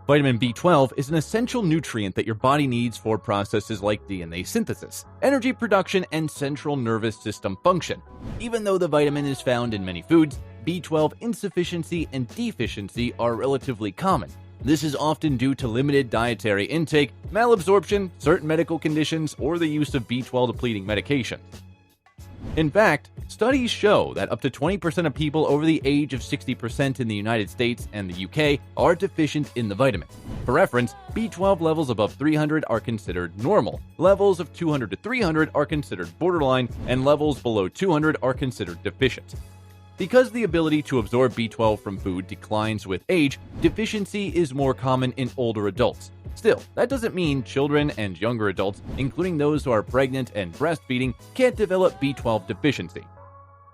Vitamin B12 is an essential nutrient that your body needs for processes like DNA synthesis, energy production, and central nervous system function. Even though the vitamin is found in many foods, B12 insufficiency and deficiency are relatively common. This is often due to limited dietary intake, malabsorption, certain medical conditions, or the use of B12 depleting medications. In fact, studies show that up to 20% of people over the age of 60% in the United States and the UK are deficient in the vitamin. For reference, B12 levels above 300 are considered normal, levels of 200 to 300 are considered borderline, and levels below 200 are considered deficient. Because the ability to absorb B12 from food declines with age, deficiency is more common in older adults. Still, that doesn't mean children and younger adults, including those who are pregnant and breastfeeding, can't develop B12 deficiency.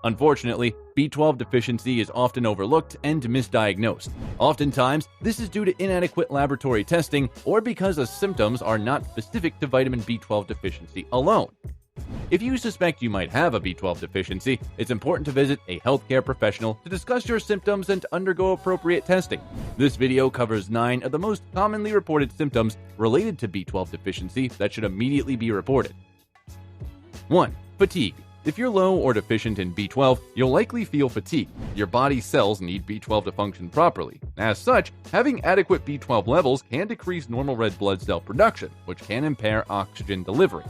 Unfortunately, B12 deficiency is often overlooked and misdiagnosed. Oftentimes, this is due to inadequate laboratory testing or because the symptoms are not specific to vitamin B12 deficiency alone. If you suspect you might have a B12 deficiency, it's important to visit a healthcare professional to discuss your symptoms and to undergo appropriate testing. This video covers 9 of the most commonly reported symptoms related to B12 deficiency that should immediately be reported. 1. Fatigue. If you're low or deficient in B12, you'll likely feel fatigue. Your body's cells need B12 to function properly. As such, having adequate B12 levels can decrease normal red blood cell production, which can impair oxygen delivery.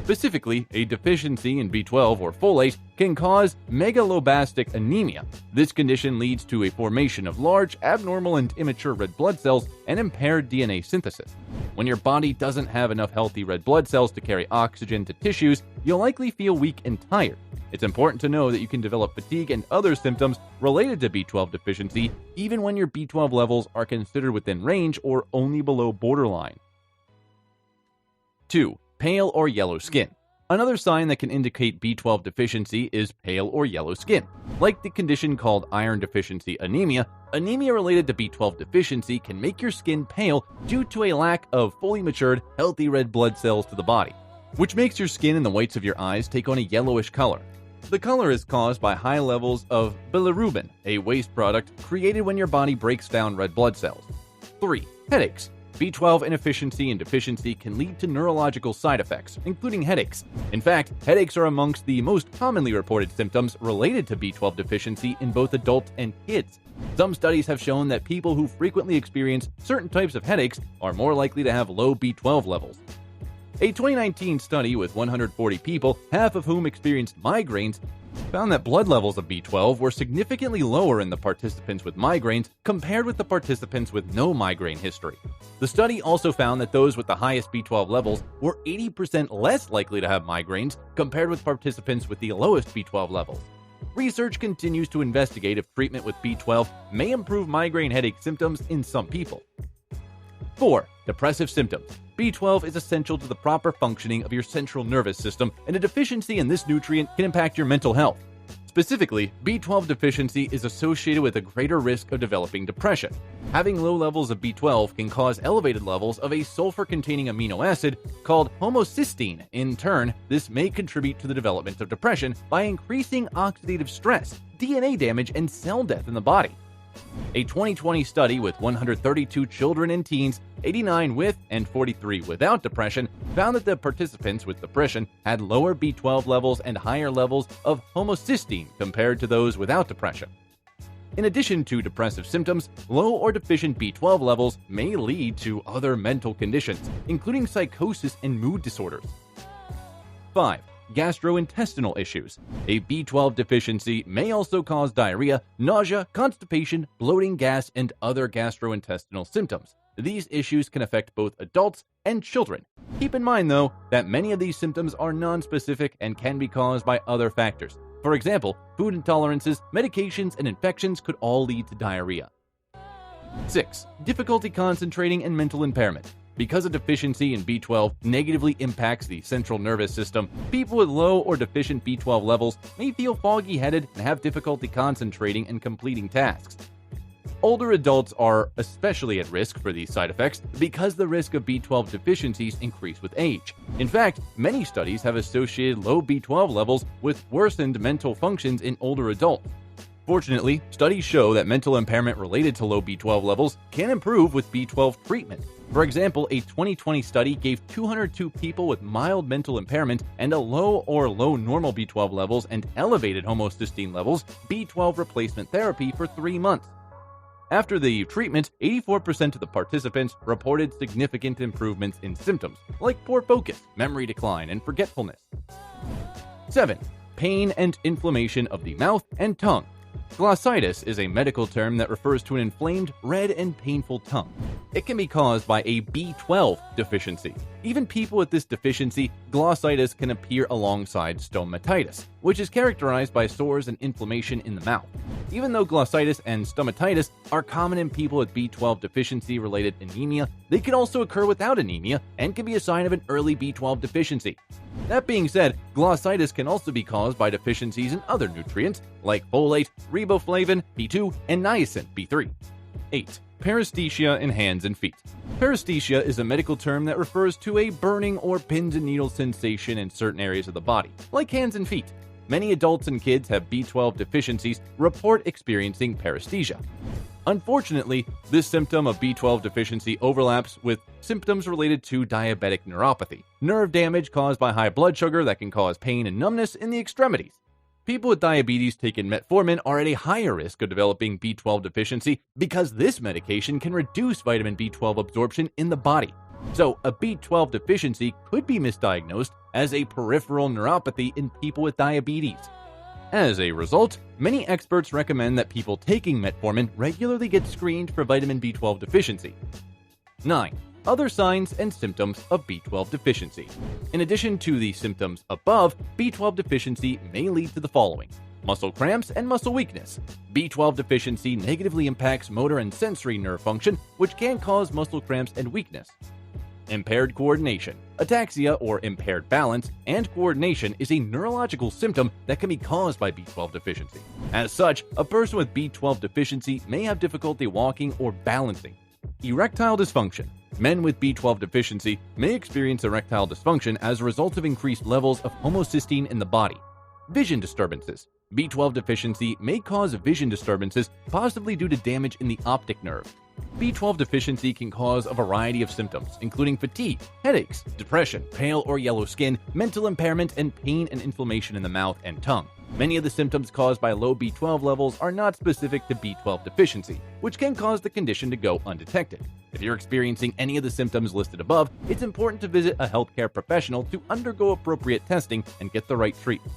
Specifically, a deficiency in B12 or folate can cause megaloblastic anemia. This condition leads to a formation of large, abnormal, and immature red blood cells and impaired DNA synthesis. When your body doesn't have enough healthy red blood cells to carry oxygen to tissues, you'll likely feel weak and tired. It's important to know that you can develop fatigue and other symptoms related to B12 deficiency even when your B12 levels are considered within range or only below borderline. 2. Pale or yellow skin. Another sign that can indicate B12 deficiency is pale or yellow skin. Like the condition called iron deficiency anemia, anemia related to B12 deficiency can make your skin pale due to a lack of fully matured, healthy red blood cells to the body, which makes your skin and the whites of your eyes take on a yellowish color. The color is caused by high levels of bilirubin, a waste product created when your body breaks down red blood cells. 3. Headaches. B12 inefficiency and deficiency can lead to neurological side effects, including headaches. In fact, headaches are amongst the most commonly reported symptoms related to B12 deficiency in both adults and kids. Some studies have shown that people who frequently experience certain types of headaches are more likely to have low B12 levels. A 2019 study with 140 people, half of whom experienced migraines, found that blood levels of B12 were significantly lower in the participants with migraines compared with the participants with no migraine history. The study also found that those with the highest B12 levels were 80% less likely to have migraines compared with participants with the lowest B12 levels. Research continues to investigate if treatment with B12 may improve migraine headache symptoms in some people. 4. Depressive symptoms. B12 is essential to the proper functioning of your central nervous system, and a deficiency in this nutrient can impact your mental health. Specifically, B12 deficiency is associated with a greater risk of developing depression. Having low levels of B12 can cause elevated levels of a sulfur-containing amino acid called homocysteine. In turn, this may contribute to the development of depression by increasing oxidative stress, DNA damage, and cell death in the body. A 2020 study with 132 children and teens, 89 with and 43 without depression, found that the participants with depression had lower B12 levels and higher levels of homocysteine compared to those without depression. In addition to depressive symptoms, low or deficient B12 levels may lead to other mental conditions, including psychosis and mood disorders. 5. Gastrointestinal issues. A B12 deficiency may also cause diarrhea, nausea, constipation, bloating, gas, and other gastrointestinal symptoms. These issues can affect both adults and children. Keep in mind, though, that many of these symptoms are nonspecific and can be caused by other factors. For example, food intolerances, medications, and infections could all lead to diarrhea. 6. Difficulty concentrating and mental impairment. Because a deficiency in B12 negatively impacts the central nervous system, people with low or deficient B12 levels may feel foggy-headed and have difficulty concentrating and completing tasks. Older adults are especially at risk for these side effects because the risk of B12 deficiencies increase with age. In fact, many studies have associated low B12 levels with worsened mental functions in older adults. Fortunately, studies show that mental impairment related to low B12 levels can improve with B12 treatment. For example, a 2020 study gave 202 people with mild mental impairment and a low or low normal B12 levels and elevated homocysteine levels B12 replacement therapy for 3 months. After the treatment, 84% of the participants reported significant improvements in symptoms like poor focus, memory decline, and forgetfulness. 7. Pain and inflammation of the mouth and tongue. Glossitis is a medical term that refers to an inflamed, red, and painful tongue. It can be caused by a B12 deficiency. Even people with this deficiency, glossitis can appear alongside stomatitis, which is characterized by sores and inflammation in the mouth. Even though glossitis and stomatitis are common in people with B12 deficiency-related anemia, they can also occur without anemia and can be a sign of an early B12 deficiency. That being said, glossitis can also be caused by deficiencies in other nutrients like folate, riboflavin, B2, and niacin, B3. 8. Paresthesia in hands and feet. Paresthesia is a medical term that refers to a burning or pins and needles sensation in certain areas of the body, like hands and feet. Many adults and kids have B12 deficiencies report experiencing paresthesia. Unfortunately, this symptom of B12 deficiency overlaps with symptoms related to diabetic neuropathy, nerve damage caused by high blood sugar that can cause pain and numbness in the extremities. People with diabetes taking metformin are at a higher risk of developing B12 deficiency because this medication can reduce vitamin B12 absorption in the body. So, a B12 deficiency could be misdiagnosed as a peripheral neuropathy in people with diabetes. As a result, many experts recommend that people taking metformin regularly get screened for vitamin B12 deficiency. 9. Other signs and symptoms of B12 deficiency. In addition to the symptoms above, B12 deficiency may lead to the following: muscle cramps and muscle weakness. B12 deficiency negatively impacts motor and sensory nerve function, which can cause muscle cramps and weakness. Impaired coordination. Ataxia, or impaired balance, and coordination is a neurological symptom that can be caused by B12 deficiency. As such, a person with B12 deficiency may have difficulty walking or balancing. Erectile dysfunction. Men with B12 deficiency may experience erectile dysfunction as a result of increased levels of homocysteine in the body. Vision disturbances. B12 deficiency may cause vision disturbances, possibly due to damage in the optic nerve. B12 deficiency can cause a variety of symptoms, including fatigue, headaches, depression, pale or yellow skin, mental impairment, and pain and inflammation in the mouth and tongue. Many of the symptoms caused by low B12 levels are not specific to B12 deficiency, which can cause the condition to go undetected. If you're experiencing any of the symptoms listed above, it's important to visit a healthcare professional to undergo appropriate testing and get the right treatment.